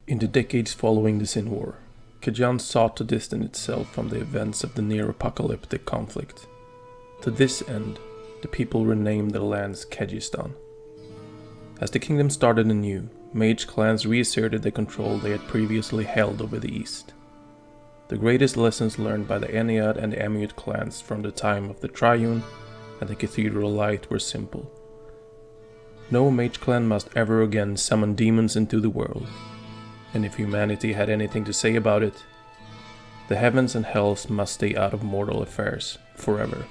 In the decades following the Sin War, Kajan sought to distance itself from the events of the near-apocalyptic conflict. To this end, the people renamed their lands Khagistan. As the kingdom started anew, Mage clans reasserted the control they had previously held over the east. The greatest lessons learned by the Ennead and the Amute clans from the time of the Triune and the Cathedral Light were simple. No Mage clan must ever again summon demons into the world, and if humanity had anything to say about it, the heavens and hells must stay out of mortal affairs forever.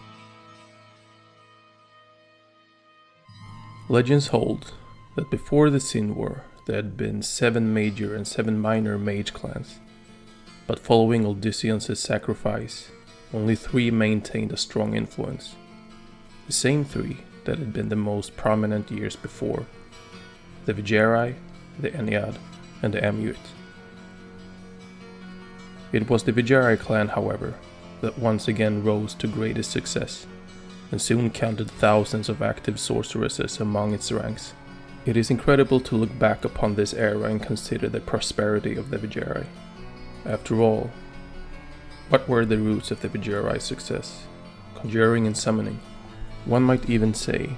Legends hold that before the Sin War there had been 7 major and 7 minor Mage clans, but following Odysseus' sacrifice, only 3 maintained a strong influence. The same 3 that had been the most prominent years before: the Vigeri, the Ennead, and the Amute. It was the Vigeri clan, however, that once again rose to greatest success, and soon counted thousands of active sorceresses among its ranks. It is incredible to look back upon this era and consider the prosperity of the Vigeri. After all, what were the roots of the Vigeri's success? Conjuring and summoning. One might even say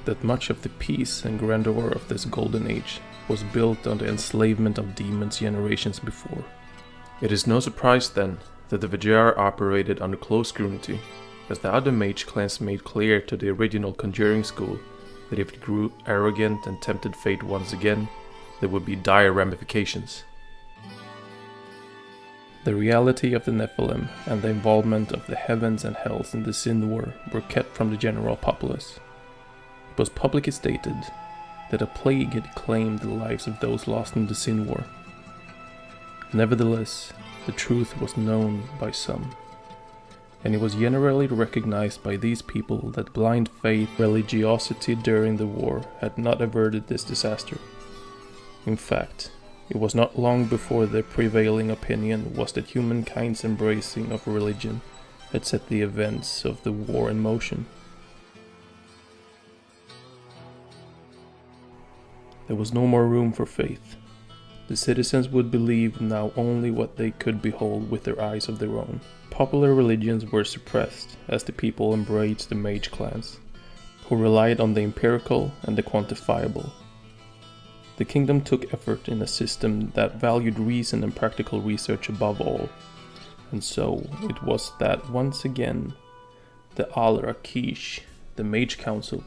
that much of the peace and grandeur of this golden age was built on the enslavement of demons generations before. It is no surprise then that the Vigeri operated under close scrutiny, as the other Mage clans made clear to the original conjuring school that if it grew arrogant and tempted fate once again, there would be dire ramifications. The reality of the Nephilim and the involvement of the heavens and hells in the Sin War were kept from the general populace. It was publicly stated that a plague had claimed the lives of those lost in the Sin War. Nevertheless, the truth was known by some, and it was generally recognized by these people that blind faith religiosity during the war had not averted this disaster. In fact, it was not long before the prevailing opinion was that humankind's embracing of religion had set the events of the war in motion. There was no more room for faith. The citizens would believe now only what they could behold with their eyes of their own. Popular religions were suppressed as the people embraced the Mage clans, who relied on the empirical and the quantifiable. The kingdom took effort in a system that valued reason and practical research above all, and so it was that once again the RX'd, the Mage Council,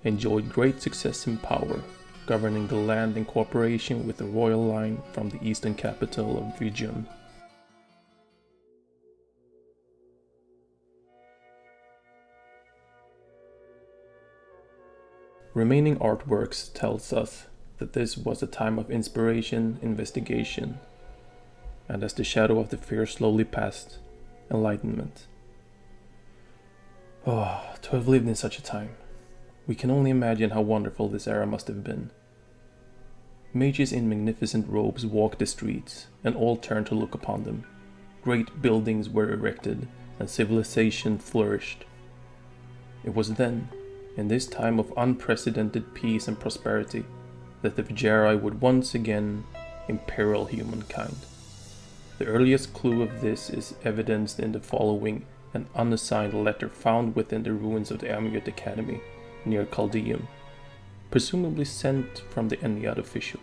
enjoyed great success in power, governing the land in cooperation with the royal line from the eastern capital of Vigium. Remaining artworks tells us that this was a time of inspiration, investigation, and as the shadow of the fear slowly passed, enlightenment. Oh, to have lived in such a time. We can only imagine how wonderful this era must have been. Mages in magnificent robes walked the streets, and all turned to look upon them. Great buildings were erected, and civilization flourished. It was then, in this time of unprecedented peace and prosperity, that the Vigeri would once again imperil humankind. The earliest clue of this is evidenced in the following an unassigned letter found within the ruins of the Amute Academy near Chaldeum, presumably sent from the Ennead official.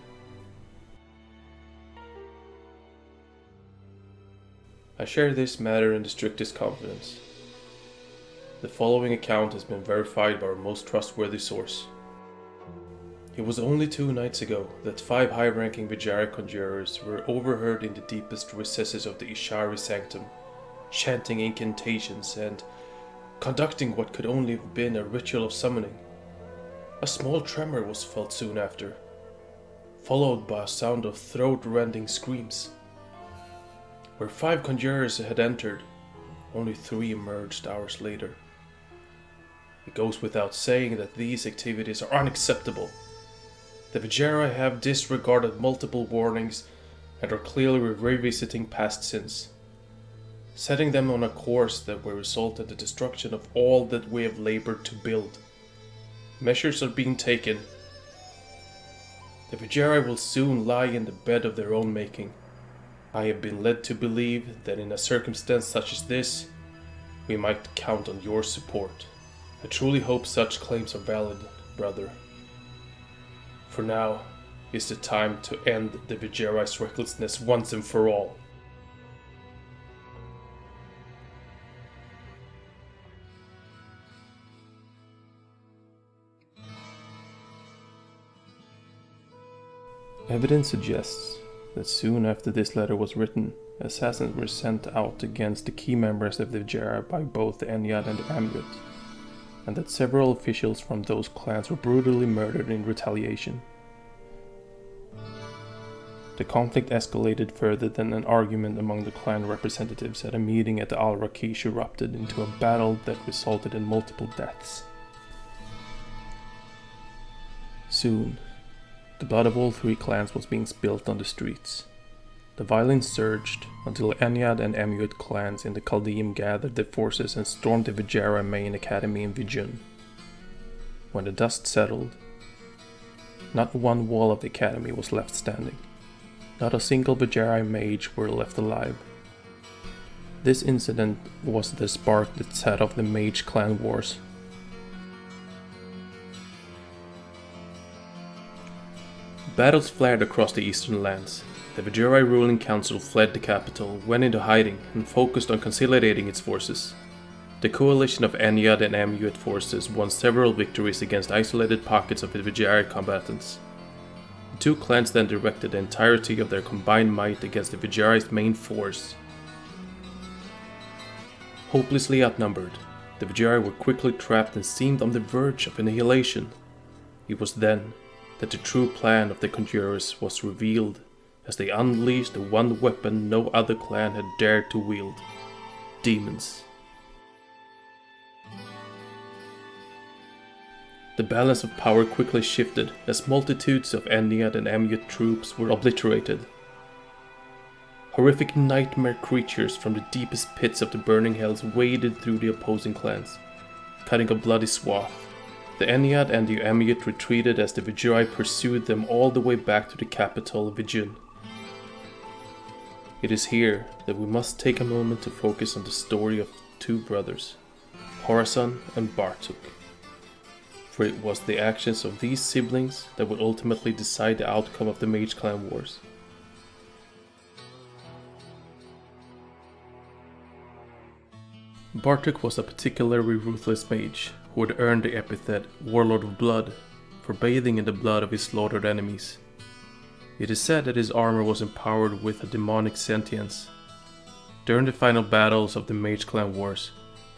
I share this matter in the strictest confidence. The following account has been verified by our most trustworthy source. It was only 2 nights ago that 5 high-ranking Vigeri conjurers were overheard in the deepest recesses of the Ishari Sanctum, chanting incantations and conducting what could only have been a ritual of summoning. A small tremor was felt soon after, followed by a sound of throat-rending screams. Where 5 conjurers had entered, only 3 emerged hours later. It goes without saying that these activities are unacceptable. The Vigeri have disregarded multiple warnings and are clearly revisiting past sins, setting them on a course that will result in the destruction of all that we have labored to build. Measures are being taken. The Vigeri will soon lie in the bed of their own making. I have been led to believe that in a circumstance such as this, we might count on your support. I truly hope such claims are valid, brother. For now is the time to end the Vigeri's recklessness once and for all. Evidence suggests that soon after this letter was written, assassins were sent out against the key members of the Vigeri by both the Ennead and the Amulet, and that several officials from those clans were brutally murdered in retaliation. The conflict escalated further than an argument among the clan representatives at a meeting at the Al-Rakish erupted into a battle that resulted in multiple deaths. Soon, the blood of all three clans was being spilt on the streets. The violence surged until Ennead and Amulet clans in the Chaldeum gathered their forces and stormed the Vigeri main academy in Vijun. When the dust settled, not one wall of the academy was left standing. Not a single Vigeri mage were left alive. This incident was the spark that set off the Mage Clan Wars. Battles flared across the eastern lands. The Vigeri ruling council fled the capital, went into hiding, and focused on consolidating its forces. The coalition of Ennead and Amulet forces won several victories against isolated pockets of the Vigeri combatants. The two clans then directed the entirety of their combined might against the Vigeri's main force. Hopelessly outnumbered, the Vigeri were quickly trapped and seemed on the verge of annihilation. It was then that the true plan of the Conjurers was revealed as they unleashed the one weapon no other clan had dared to wield: demons. The balance of power quickly shifted as multitudes of Ennead and Amulet troops were obliterated. Horrific nightmare creatures from the deepest pits of the burning hells waded through the opposing clans, cutting a bloody swath. The Ennead and the Amulet retreated as the Vigeri pursued them all the way back to the capital of Vijun. It is here that we must take a moment to focus on the story of two brothers, Horuson and Bartok. For it was the actions of these siblings that would ultimately decide the outcome of the Mage Clan Wars. Bartok was a particularly ruthless mage who had earned the epithet Warlord of Blood for bathing in the blood of his slaughtered enemies. It is said that his armor was empowered with a demonic sentience. During the final battles of the Mage Clan Wars,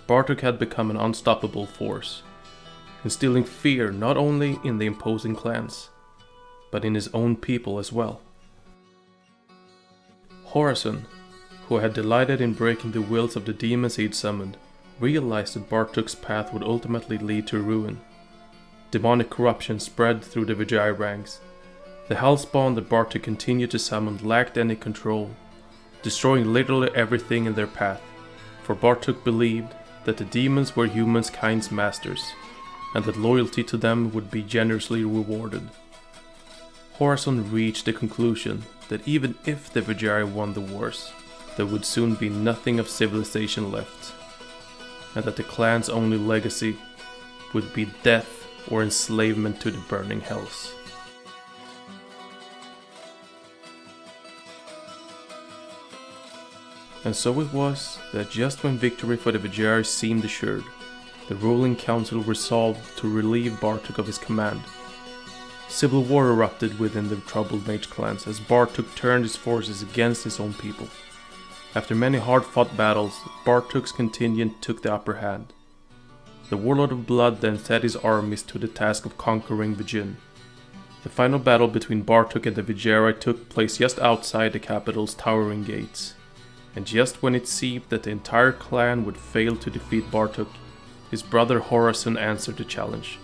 Bartok had become an unstoppable force, instilling fear not only in the opposing clans, but in his own people as well. Horuson, who had delighted in breaking the wills of the demons he'd summoned, realized that Bartok's path would ultimately lead to ruin. Demonic corruption spread through the Vigeri ranks. The hellspawn that Bartok continued to summon lacked any control, destroying literally everything in their path, for Bartok believed that the demons were humankind's masters, and that loyalty to them would be generously rewarded. Horuson reached the conclusion that even if the Vigeri won the wars, there would soon be nothing of civilization left, and that the clan's only legacy would be death or enslavement to the burning hells. And so it was that just when victory for the Vigeri seemed assured, the ruling council resolved to relieve Bartok of his command. Civil war erupted within the troubled mage clans as Bartok turned his forces against his own people. After many hard-fought battles, Bartok's contingent took the upper hand. The Warlord of Blood then set his armies to the task of conquering Vijun. The final battle between Bartok and the Vigeri took place just outside the capital's towering gates. And just when it seemed that the entire clan would fail to defeat Bartok, his brother Horuson answered the challenge.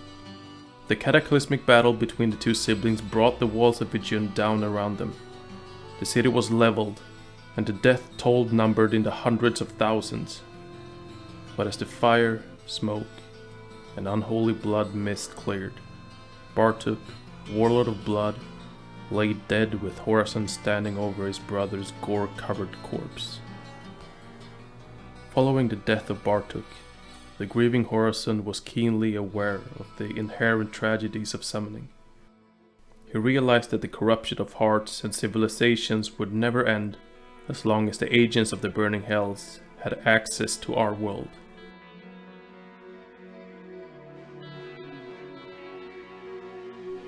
The cataclysmic battle between the two siblings brought the walls of Vijun down around them. The city was leveled, and the death toll numbered in the hundreds of thousands. But as the fire, smoke, and unholy blood mist cleared, Bartok, Warlord of Blood, lay dead with Horuson standing over his brother's gore-covered corpse. Following the death of Bartok, the grieving Horuson was keenly aware of the inherent tragedies of summoning. He realized that the corruption of hearts and civilizations would never end as long as the agents of the Burning Hells had access to our world.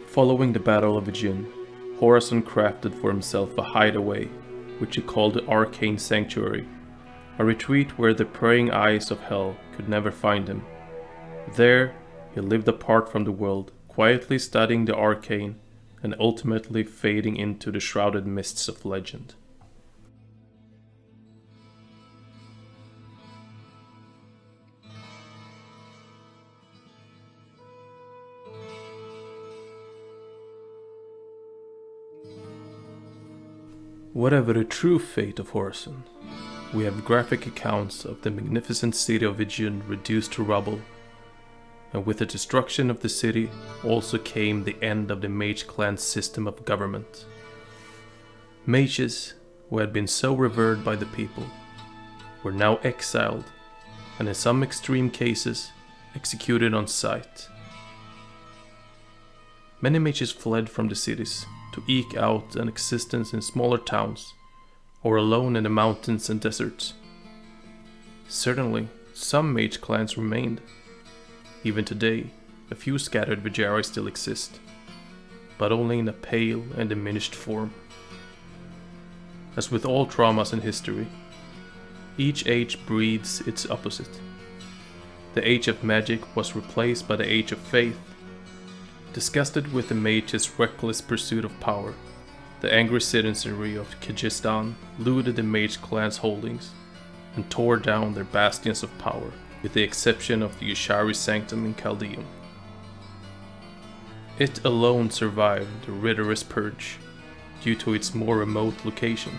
Following the Battle of Ijin, Horuson crafted for himself a hideaway, which he called the Arcane Sanctuary, a retreat where the prying eyes of hell could never find him. There, he lived apart from the world, quietly studying the arcane and ultimately fading into the shrouded mists of legend. Whatever the true fate of Horuson, we have graphic accounts of the magnificent city of Ijin reduced to rubble, and with the destruction of the city also came the end of the Mage Clan system of government. Mages, who had been so revered by the people, were now exiled, and in some extreme cases, executed on sight. Many mages fled from the cities to eke out an existence in smaller towns, or alone in the mountains and deserts. Certainly, some mage clans remained. Even today, a few scattered Vijayari still exist, but only in a pale and diminished form. As with all traumas in history, each age breeds its opposite. The age of magic was replaced by the age of faith. Disgusted with the mage's reckless pursuit of power, the angry citizenry of Kyrgyzstan looted the Mage Clan's holdings and tore down their bastions of power, with the exception of the Yushari Sanctum in Chaldean. It alone survived the rigorous purge due to its more remote location.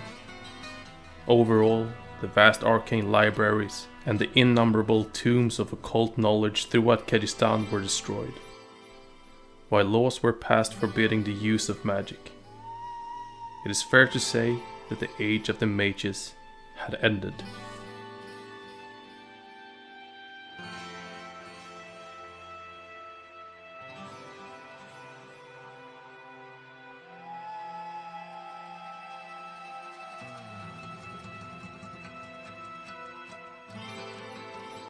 Overall, the vast arcane libraries and the innumerable tombs of occult knowledge throughout Kyrgyzstan were destroyed, while laws were passed forbidding the use of magic. It is fair to say that the age of the mages had ended.